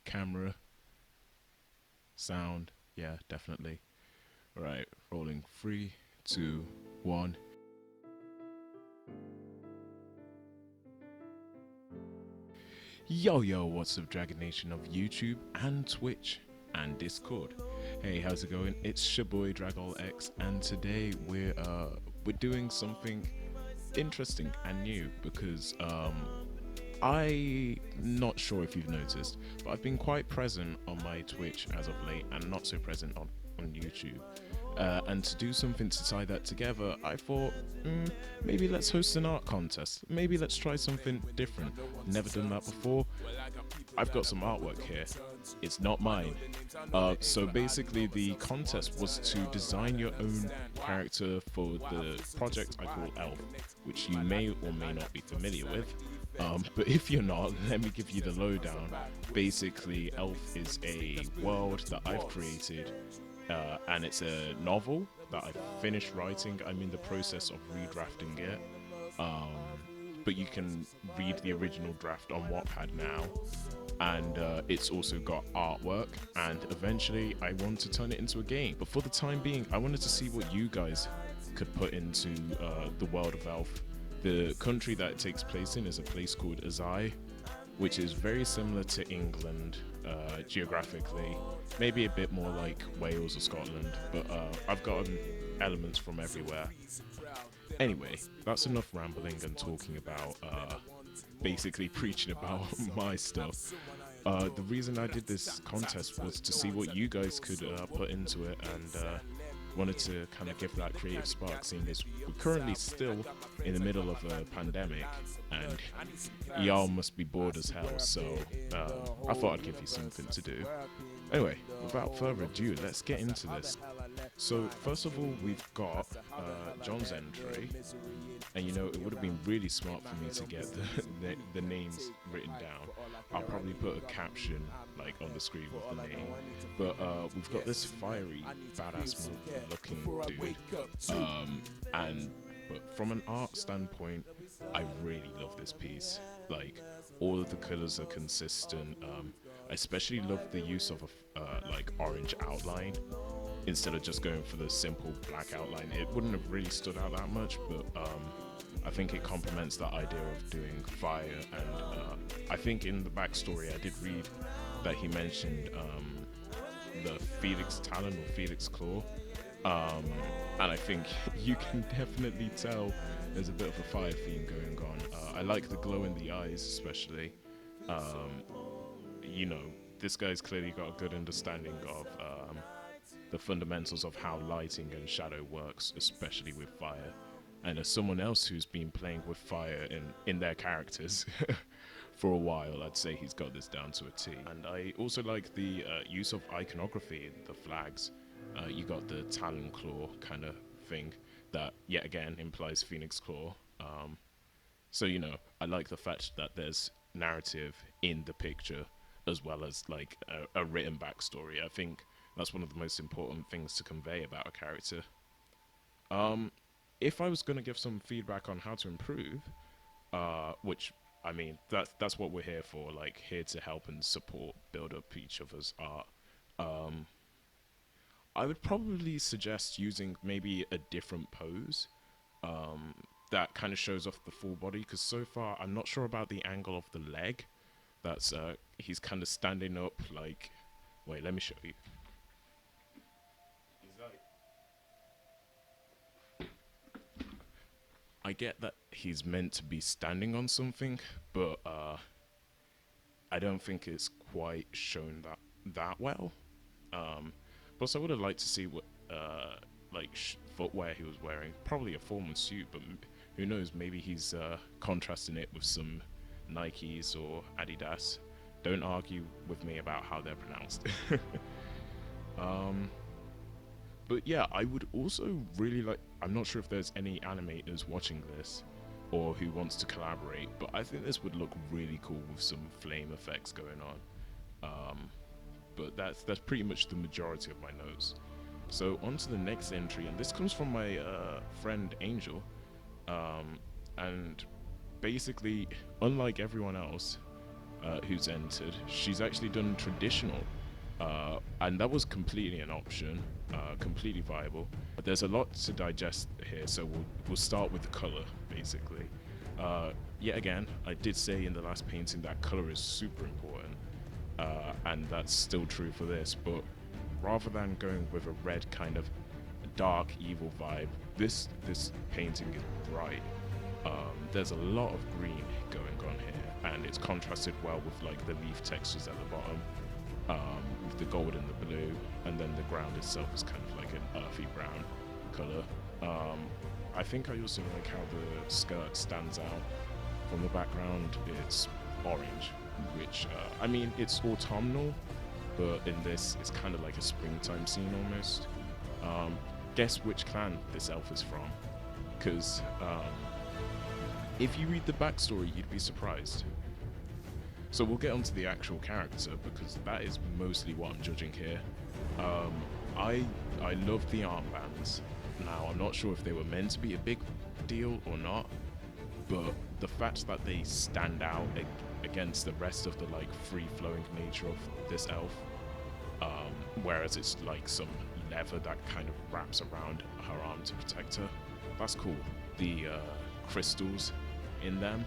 camera, sound. Yeah, definitely. Right, rolling 3, 2, 1. Yo yo, what's up, Dragon Nation of YouTube and Twitch and Discord? Hey, how's it going? It's your boy DragolX, and today we're doing something interesting and new because I'm not sure if you've noticed, but I've been quite present on my Twitch as of late and not so present on YouTube. And to do something to tie that together, I thought, maybe let's host an art contest. Maybe let's try something different. Never done that before. I've got some artwork here. It's not mine. So basically the contest was to design your own character for the project I call Elph, which you may or may not be familiar with. But if you're not, let me give you the lowdown. Basically, Elph is a world that I've created, and it's a novel that I've finished writing. I'm in the process of redrafting it. But you can read the original draft on Wattpad now, and it's also got artwork, and eventually I want to turn it into a game. But for the time being, I wanted to see what you guys could put into the world of Elph. The country that it takes place in is a place called Azai, which is very similar to England geographically, maybe a bit more like Wales or Scotland, but I've gotten elements from everywhere. Anyway, that's enough rambling and talking about basically preaching about my stuff. The reason I did this contest was to see what you guys could put into it, and wanted to kind of give that creative spark, seeing as we're currently still in the middle of a pandemic and y'all must be bored as hell, so I thought I'd give you something to do. Anyway, without further ado, let's get into this. So first of all, we've got John's entry, and you know, it would have been really smart for me to get the names written down. I'll probably put a caption like on the screen with the name, but we've got this fiery, badass looking dude, but from an art standpoint, I really love this piece. Like, all of the colors are consistent. I especially love the use of a like orange outline instead of just going for the simple black outline. It wouldn't have really stood out that much, but I think it complements that idea of doing fire. And I think in the backstory I did read that he mentioned the Felix Talon or Felix Claw, and I think you can definitely tell there's a bit of a fire theme going on. I like the glow in the eyes especially. You know, this guy's clearly got a good understanding of the fundamentals of how lighting and shadow works, especially with fire. And as someone else who's been playing with fire in their characters for a while, I'd say he's got this down to a T. And I also like the use of iconography in the flags. You got the Talon Claw kind of thing that, yet again, implies Phoenix Claw. So, you know, I like the fact that there's narrative in the picture as well as like a written backstory. I think that's one of the most important things to convey about a character. If I was going to give some feedback on how to improve, which, I mean, that's what we're here for, like, here to help and support, build up each other's art. I would probably suggest using maybe a different pose that kind of shows off the full body, because so far I'm not sure about the angle of the leg. That's he's kind of standing up like, wait, let me show you. He's like, I get that he's meant to be standing on something, but I don't think it's quite shown that well. Plus, I would have liked to see what like footwear he was wearing. Probably a formal suit, but who knows? Maybe he's contrasting it with some Nikes or Adidas. Don't argue with me about how they're pronounced. But yeah, I would also really like, I'm not sure if there's any animators watching this or who wants to collaborate, but I think this would look really cool with some flame effects going on. But that's pretty much the majority of my notes. So on to the next entry, and this comes from my friend Angel, and basically, unlike everyone else, who's entered. She's actually done traditional, and that was completely an option, completely viable. But there's a lot to digest here, so we'll start with the color, basically. Yet again, I did say in the last painting that color is super important, and that's still true for this. But rather than going with a red kind of dark evil vibe, this painting is bright. There's a lot of green going on here, and it's contrasted well with like the leaf textures at the bottom, with the gold and the blue, and then the ground itself is kind of like an earthy brown color. I think I also like how the skirt stands out from the background. It's orange, which I mean, it's autumnal, but in this it's kind of like a springtime scene almost. Guess which clan this elf is from, because if you read the backstory, you'd be surprised. So we'll get onto the actual character, because that is mostly what I'm judging here. I love the armbands. Now, I'm not sure if they were meant to be a big deal or not, but the fact that they stand out against the rest of the like free-flowing nature of this elf, whereas it's like some leather that kind of wraps around her arm to protect her, that's cool. The crystals in them,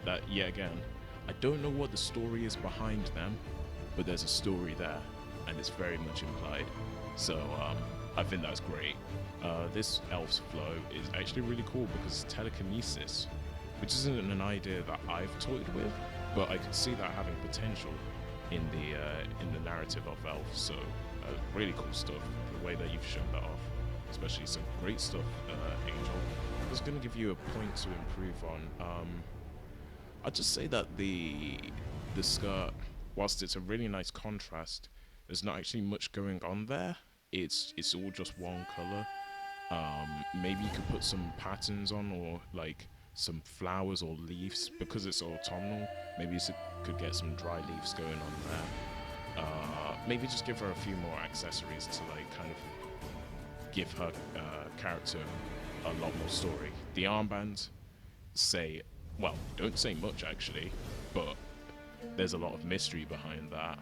that yet again, I don't know what the story is behind them, but there's a story there, and it's very much implied. So I think that's great. This elf's flow is actually really cool because it's telekinesis, which isn't an idea that I've toyed with, but I could see that having potential in the narrative of Elf. So really cool stuff. The way that you've shown that off, especially some great stuff, Angel. I was going to give you a point to improve on. I'd just say that the skirt, whilst it's a really nice contrast, there's not actually much going on there. It's all just one color. Maybe you could put some patterns on, or like some flowers or leaves, because it's autumnal. Maybe you could get some dry leaves going on there. Maybe just give her a few more accessories to like kind of give her character a lot more story. The armbands don't say much actually, but there's a lot of mystery behind that.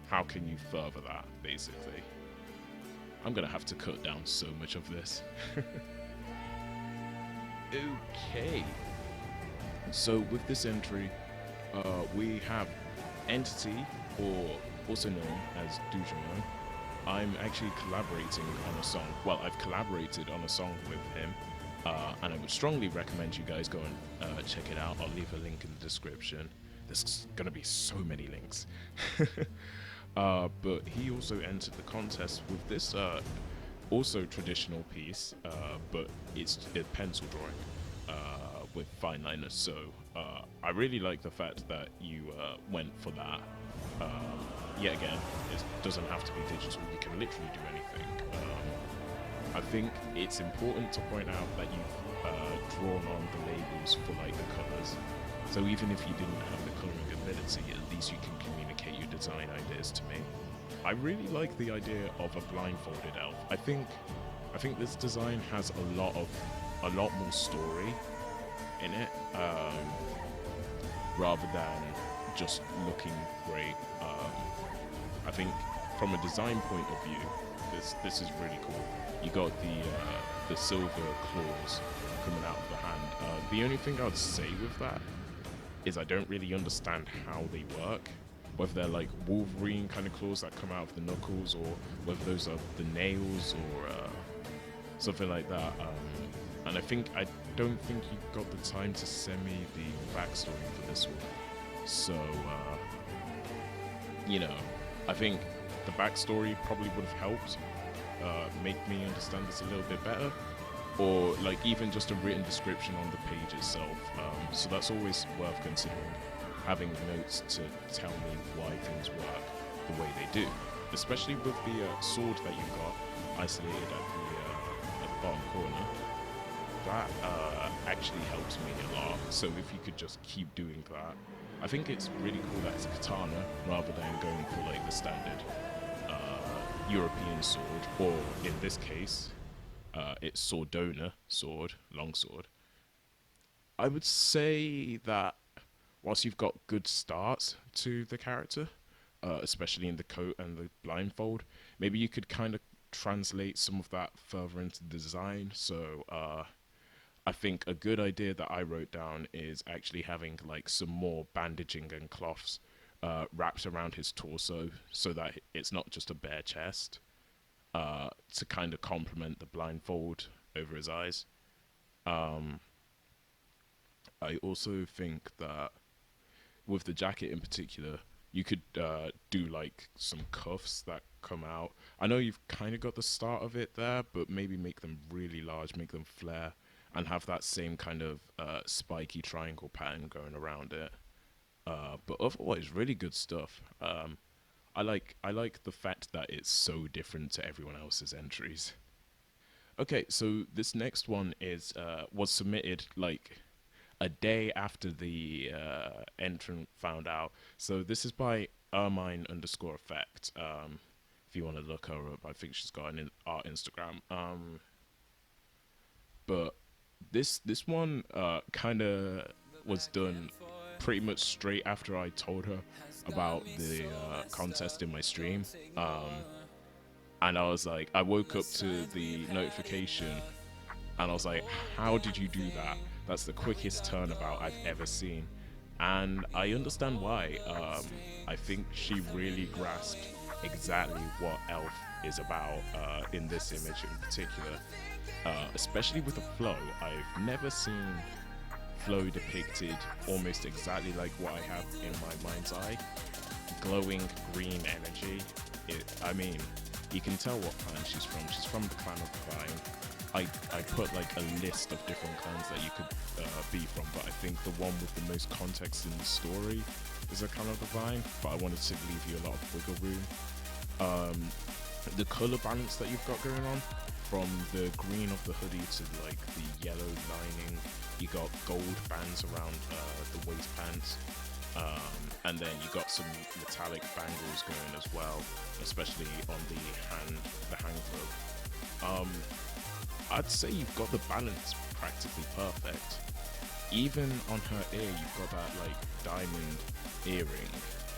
How can you further that, basically? I'm gonna have to cut down so much of this. Okay. So with this entry, we have Entity, or also known as Dujamon. I'm actually collaborating on a song. Well, I've collaborated on a song with him, and I would strongly recommend you guys go and check it out. I'll leave a link in the description. There's gonna be so many links. But he also entered the contest with this also traditional piece, but it's a pencil drawing with fine liners. So I really like the fact that you went for that. Yet again, it doesn't have to be digital. You can literally do anything. I think it's important to point out that you've drawn on the labels for like the colors. So even if you didn't have the coloring ability, at least you can communicate your design ideas to me. I really like the idea of a blindfolded elf. I think this design has a lot more story in it, rather than just looking great. I think from a design point of view, this is really cool. You got the silver claws coming out of the hand. The only thing I'd say with that is I don't really understand how they work. Whether they're like Wolverine kind of claws that come out of the knuckles, or whether those are the nails, or something like that. And I don't think you got the time to send me the backstory for this one. So, I think the backstory probably would have helped make me understand this a little bit better. Or like even just a written description on the page itself. So that's always worth considering, having notes to tell me why things work the way they do. Especially with the sword that you got isolated at the bottom corner. That actually helps me a lot. So if you could just keep doing that. I think it's really cool that it's a katana rather than going for like the standard European sword, or in this case, it's Swordona sword, long sword. I would say that whilst you've got good starts to the character, especially in the coat and the blindfold, maybe you could kind of translate some of that further into the design. So I think a good idea that I wrote down is actually having like some more bandaging and cloths wrapped around his torso so that it's not just a bare chest, to kind of complement the blindfold over his eyes. Um, I also think that with the jacket in particular, you could do like some cuffs that come out. I know you've kind of got the start of it there, but maybe make them really large, make them flare, and have that same kind of spiky triangle pattern going around it. But otherwise, really good stuff. I like the fact that it's so different to everyone else's entries. Okay, so this next one is was submitted like a day after the entrant found out. So this is by Ermine underscore effect. If you want to look her up, I think she's got an art Instagram. But this one kind of was done pretty much straight after I told her about the contest in my stream. And I was like, I woke up to the notification and I was like, how did you do that? That's the quickest turnabout I've ever seen. And I understand why. I think she really grasped exactly what Elph is about in this image in particular, especially with the flow. I've never seen flow depicted almost exactly like what I have in my mind's eye. Glowing green energy. I mean, you can tell what clan she's from. She's from the clan of the Vine. I put like a list of different clans that you could be from, but I think the one with the most context in the story is a clan of the Vine, but I wanted to leave you a lot of wiggle room. The color balance that you've got going on, from the green of the hoodie to like the yellow lining, you got gold bands around the waist pants, and then you got some metallic bangles going as well, especially on the hand glove. I'd say you've got the balance practically perfect. Even on her ear, you've got that like diamond earring,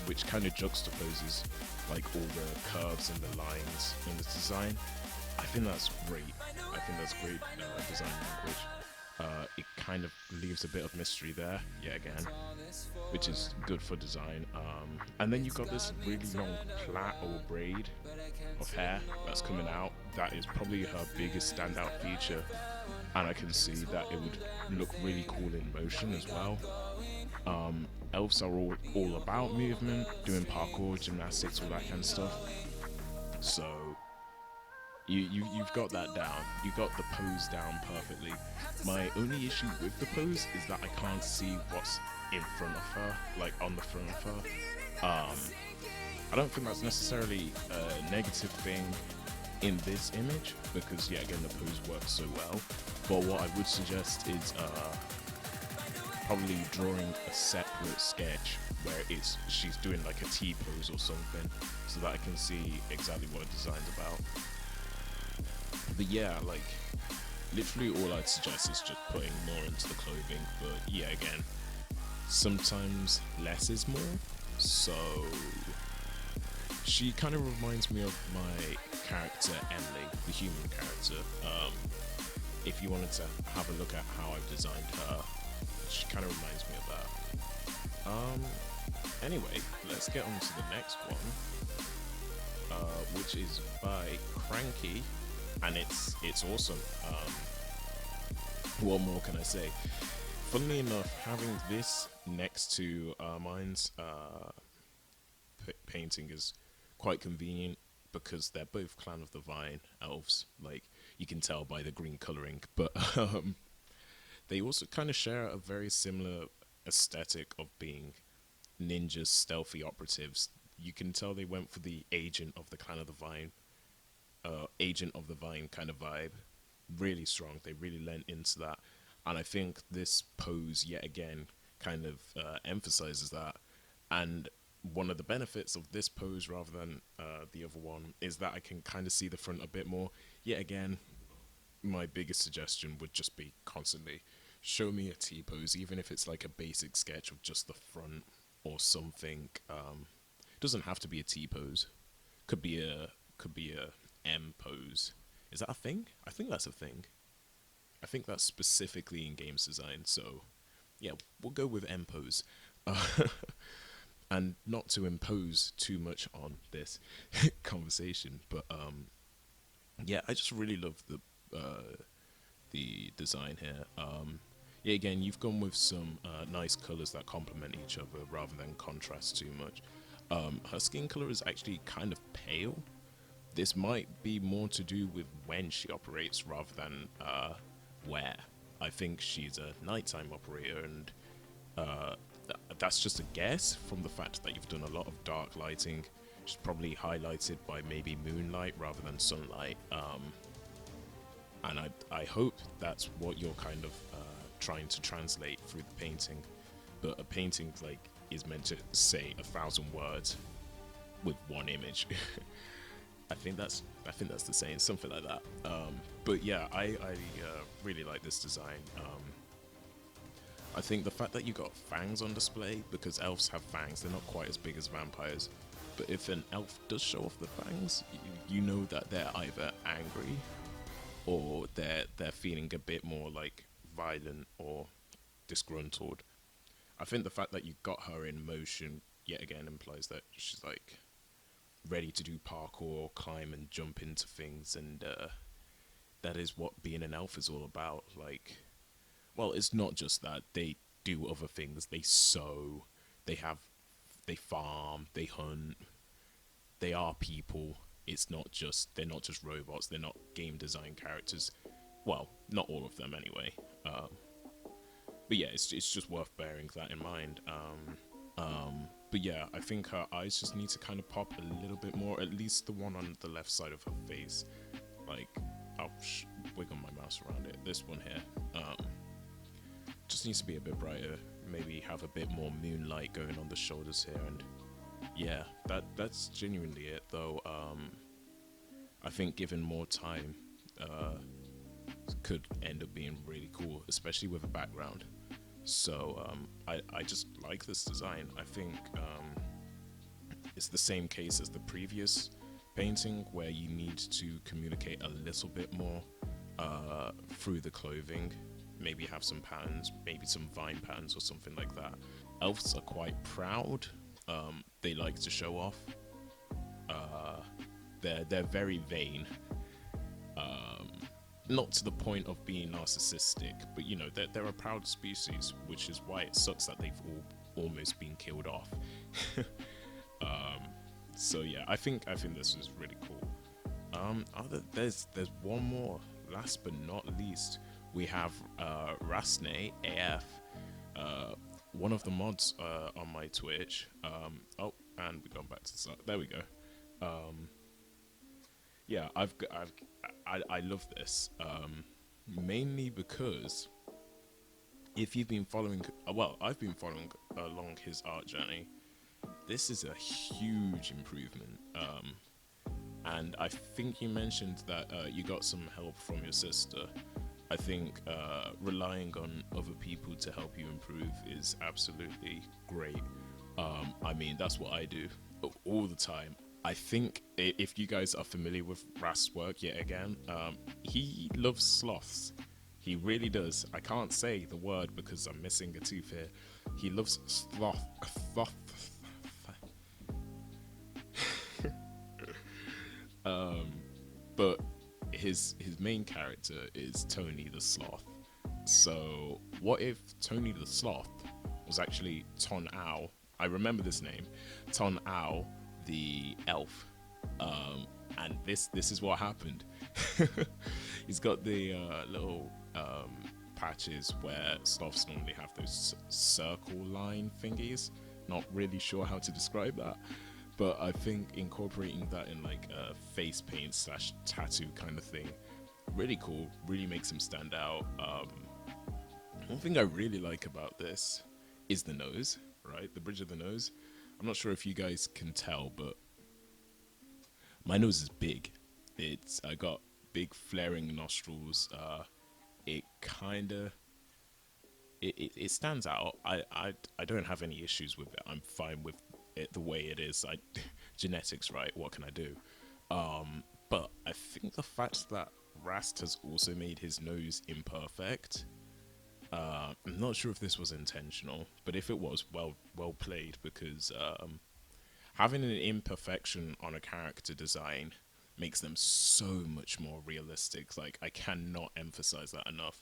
which kind of juxtaposes like all the curves and the lines in the design. I think that's great. I think that's great design language. It kind of leaves a bit of mystery there, yet again, which is good for design. And then you got this really long plait or braid of hair that's coming out. That is probably her biggest standout feature, and I can see that it would look really cool in motion as well. Elves are all about movement, doing parkour, gymnastics, all that kind of stuff. So you've got that down. You got the pose down perfectly. My only issue with the pose is that I can't see what's in front of her, like on the front of her. I don't think that's necessarily a negative thing in this image, because yeah, again, the pose works so well. But what I would suggest is probably drawing a separate sketch where she's doing like a T pose or something, so that I can see exactly what the design's about. But yeah, like literally all I'd suggest is just putting more into the clothing. But yeah, again, sometimes less is more. So she kind of reminds me of my character Emily, the human character. If you wanted to have a look at how I've designed her, she kind of reminds me of that. Anyway, let's get on to the next one, which is by Cranky, and it's awesome. What more can I say? Funnily enough, having this next to mine's painting is quite convenient, because they're both Clan of the Vine elves. Like, you can tell by the green coloring, but they also kind of share a very similar aesthetic of being ninjas, stealthy operatives. You can tell they went for the agent of the Clan of the Vine, agent of the Vine kind of vibe. Really strong. They really lent into that, and I think this pose yet again kind of emphasizes that. And one of the benefits of this pose rather than the other one is that I can kind of see the front a bit more. Yet again, my biggest suggestion would just be constantly show me a T-pose, even if it's like a basic sketch of just the front or something. It doesn't have to be a T-pose. Could be a M pose. Is that a thing? I think that's a thing. I think that's specifically in games design. So yeah, we'll go with M pose. Uh, and not to impose too much on this conversation, but yeah, I just really love the design here. Yeah, again, you've gone with some nice colors that complement each other rather than contrast too much. Her skin color is actually kind of pale. This might be more to do with when she operates rather than where. I think she's a nighttime operator, and that's just a guess from the fact that you've done a lot of dark lighting. She's probably highlighted by maybe moonlight rather than sunlight. And I hope that's what you're kind of trying to translate through the painting. But a painting like is meant to say 1,000 words with one image. I think that's the saying, something like that. But yeah, I really like this design. I think the fact that you got fangs on display, because elves have fangs, they're not quite as big as vampires. But if an elf does show off the fangs, you know that they're either angry or they're feeling a bit more like violent or disgruntled. I think the fact that you got her in motion yet again implies that she's like ready to do parkour or climb and jump into things, and that is what being an elf is all about. Like, well, it's not just that. They do other things. They sew, they farm, they hunt, they are people. It's not just, they're not just robots, they're not game design characters. Well, not all of them anyway. But yeah, it's just worth bearing that in mind. But yeah, I think her eyes just need to kind of pop a little bit more, at least the one on the left side of her face. Like, I'll wiggle my mouse around it. This one here. Just needs to be a bit brighter. Maybe have a bit more moonlight going on the shoulders here, and yeah, that's genuinely it though. I think given more time, could end up being really cool, especially with a background. So I just like this design. I think it's the same case as the previous painting, where you need to communicate a little bit more through the clothing. Maybe have some patterns, maybe some vine patterns or something like that. Elves are quite proud. They like to show off. They're very vain. Not to the point of being narcissistic, but you know, they're a proud species, which is why it sucks that they've all almost been killed off. So yeah, I think this is really cool. There's one more. Last but not least, we have Rasne AF, one of the mods on my Twitch. Oh, and we've gone back to the start. There we go. Yeah, I love this, mainly because if you've been following, well, I've been following along his art journey. This is a huge improvement, and I think you mentioned that you got some help from your sister. I think relying on other people to help you improve is absolutely great. I mean, that's what I do all the time. I think if you guys are familiar with Rast's work yet again, he loves sloths. He really does. I can't say the word because I'm missing a tooth here. He loves sloth. But his main character is Tony the Sloth. So what if Tony the Sloth was actually Ton Owl? I remember this name, Ton Owl the elf. And this is what happened. He's got the little patches where sloths normally have those circle line thingies. Not really sure how to describe that, but I think incorporating that in like a face paint / tattoo kind of thing, really cool, really makes him stand out. One thing I really like about this is the nose, right? The bridge of the nose. I'm not sure if you guys can tell, but my nose is big. I got big flaring nostrils. It kinda it stands out. I don't have any issues with it. I'm fine with it the way it is. Genetics, right? What can I do? But I think the fact that Rast has also made his nose imperfect. I'm not sure if this was intentional, but if it was, well played, because having an imperfection on a character design makes them so much more realistic. Like, I cannot emphasize that enough.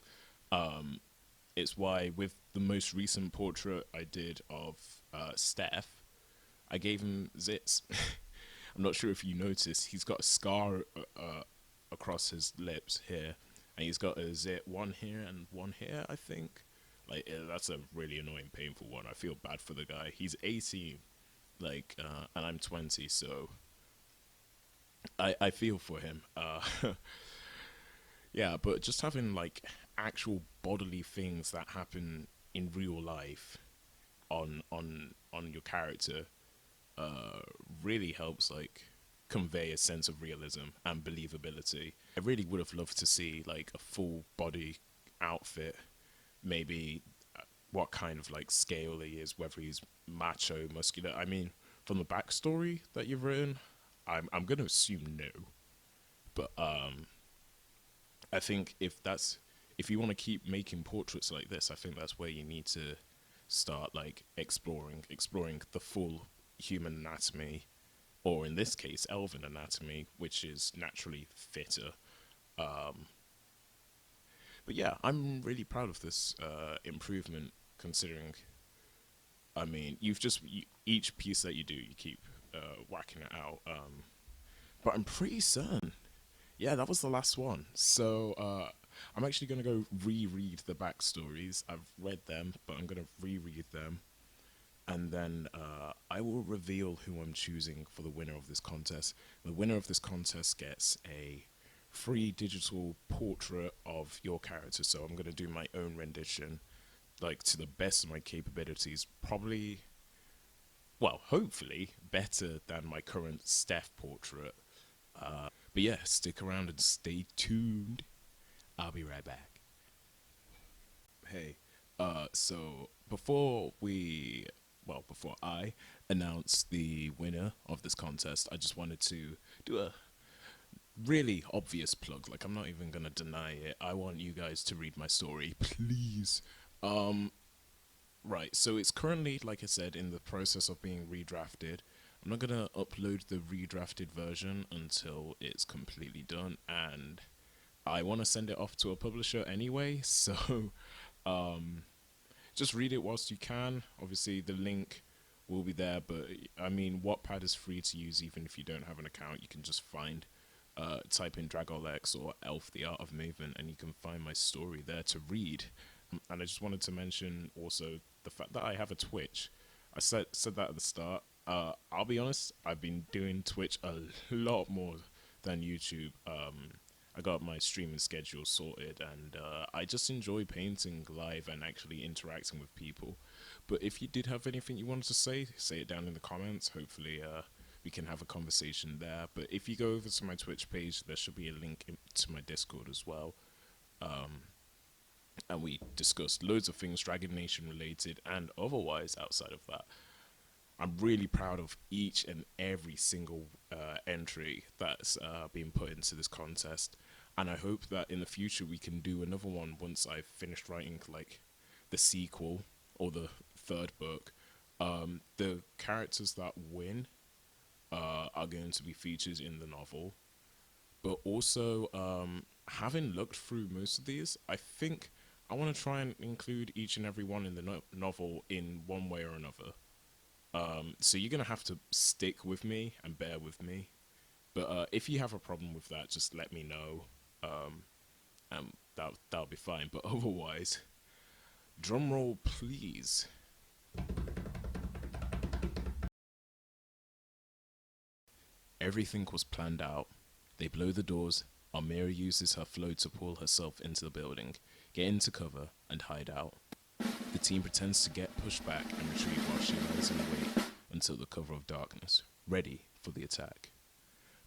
It's why with the most recent portrait I did of Steph, I gave him zits. I'm not sure if you noticed, he's got a scar across his lips here, and he's got a zit one here and one here, I think. Like, that's a really annoying, painful one. I feel bad for the guy. He's 18, like, and I'm 20, so I feel for him. Yeah, but just having like actual bodily things that happen in real life on your character uh, really helps like convey a sense of realism and believability. I really would have loved to see like a full body outfit, maybe what kind of like scale he is, whether he's macho, muscular. I mean, from the backstory that you've written, I'm gonna assume no, but I think if you want to keep making portraits like this, I think that's where you need to start like exploring the full human anatomy, or in this case, elven anatomy, which is naturally fitter. Um, but yeah, I'm really proud of this improvement, considering. I mean, each piece that you do, you keep whacking it out. But I'm pretty certain. Yeah, that was the last one. So I'm actually gonna go reread the backstories. I've read them, but I'm gonna reread them, and then I will reveal who I'm choosing for the winner of this contest. The winner of this contest gets a free digital portrait of your character. So I'm gonna do my own rendition, like to the best of my capabilities. Probably, well, hopefully better than my current Steph portrait. But yeah, stick around and stay tuned. I'll be right back. Hey, so before I announce the winner of this contest, I just wanted to do a really obvious plug. Like, I'm not even gonna deny it. I want you guys to read my story, please. Um, right. So it's currently, like I said, in the process of being redrafted. I'm not gonna upload the redrafted version until it's completely done, and I want to send it off to a publisher anyway. So, um, just read it whilst you can. Obviously, the link will be there, but I mean, Wattpad is free to use even if you don't have an account. You can just type in DragolX or Elph the Art of Movement, and you can find my story there to read. And I just wanted to mention also the fact that I have a Twitch. I said that at the start. I'll be honest, I've been doing Twitch a lot more than YouTube. I got my streaming schedule sorted, and I just enjoy painting live and actually interacting with people. But if you did have anything you wanted to say it down in the comments. Hopefully, we can have a conversation there. But if you go over to my Twitch page, there should be a link to my Discord as well. And we discussed loads of things Dragon Nation related and otherwise outside of that. I'm really proud of each and every single entry that's been put into this contest, and I hope that in the future we can do another one once I've finished writing like the sequel or the third book. The characters that win are going to be featured in the novel, but also having looked through most of these, I think I want to try and include each and every one in the novel in one way or another. So you're gonna have to stick with me and bear with me. But if you have a problem with that, just let me know, and that'll be fine. But otherwise, drum roll, please. Everything was planned out. They blow the doors. Almira uses her float to pull herself into the building, get into cover, and hide out. The team pretends to get pushed back and retreat while she lies in wait until the cover of darkness, ready for the attack.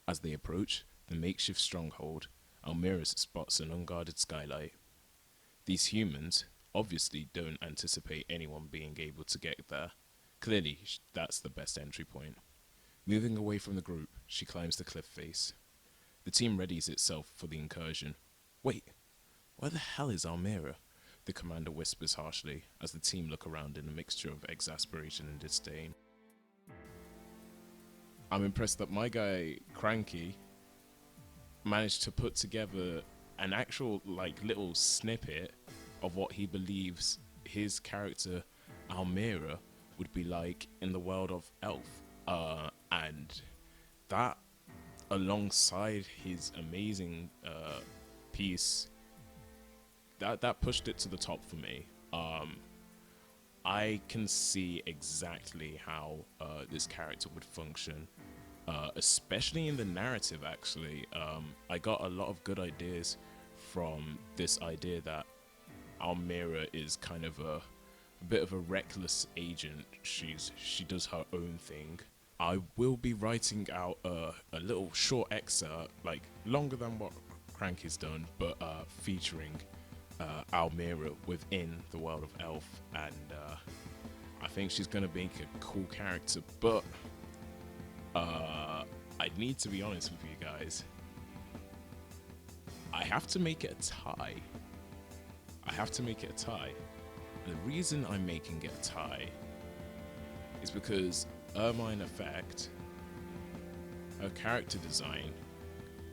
As they approach the makeshift stronghold, Almira spots an unguarded skylight. These humans, obviously don't anticipate anyone being able to get there. Clearly, that's the best entry point. Moving away from the group, she climbs the cliff face. The team readies itself for the incursion. Wait, where the hell is Almira? The commander whispers harshly as the team look around in a mixture of exasperation and disdain. I'm impressed that my guy, Cranky, managed to put together an actual, like, little snippet of what he believes his character, Almira, would be like in the world of Elph. And that, alongside his amazing piece, that pushed it to the top for me. I can see exactly how this character would function, especially in the narrative, actually. I got a lot of good ideas from this idea that Almira is kind of a bit of a reckless agent. She does her own thing. I will be writing out a little short excerpt, like longer than what Cranky's done, but featuring Almira within the world of Elph, and I think she's gonna make a cool character. But I need to be honest with you guys. I have to make it a tie. And the reason I'm making it a tie is because Ermine Effect, her character design,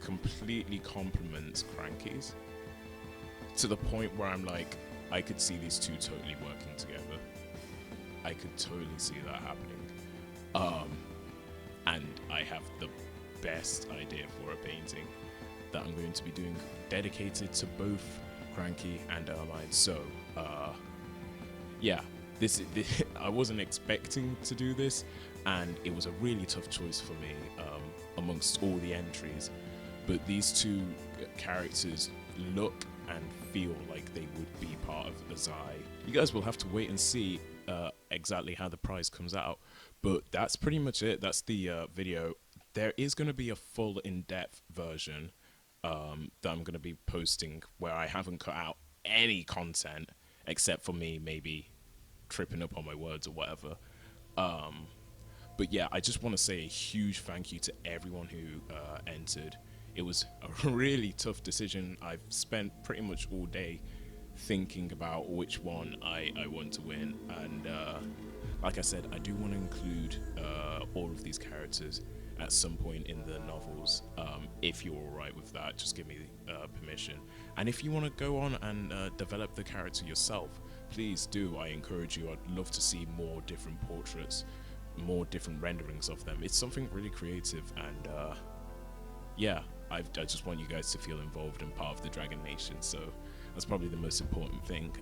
completely complements Cranky's, to the point where I'm like, I could see these two totally working together. I could totally see that happening. And I have the best idea for a painting that I'm going to be doing dedicated to both Cranky and Ermine. So, yeah, this I wasn't expecting to do this, and it was a really tough choice for me amongst all the entries. But these two characters look and feel like they would be part of Azai. You guys will have to wait and see exactly how the prize comes out. But that's pretty much it. That's the video. There is going to be a full in-depth version that I'm going to be posting, where I haven't cut out any content except for me maybe tripping up on my words or whatever. But yeah, I just want to say a huge thank you to everyone who entered. It was a really tough decision. I've spent pretty much all day thinking about which one I want to win, and like I said, I do want to include all of these characters at some point in the novels. If you're alright with that, just give me permission. And if you want to go on and develop the character yourself, please do. I encourage you. I'd love to see more different portraits, more different renderings of them. It's something really creative, and yeah, I just want you guys to feel involved and part of the Dragon Nation, so that's probably the most important thing.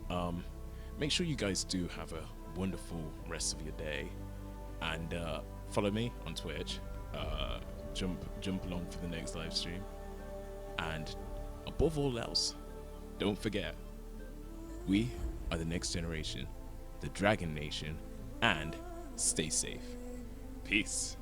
Make sure you guys do have a wonderful rest of your day, and follow me on Twitch. Jump along for the next live stream, and above all else, don't forget, we are the next generation, the Dragon Nation, and stay safe. Peace.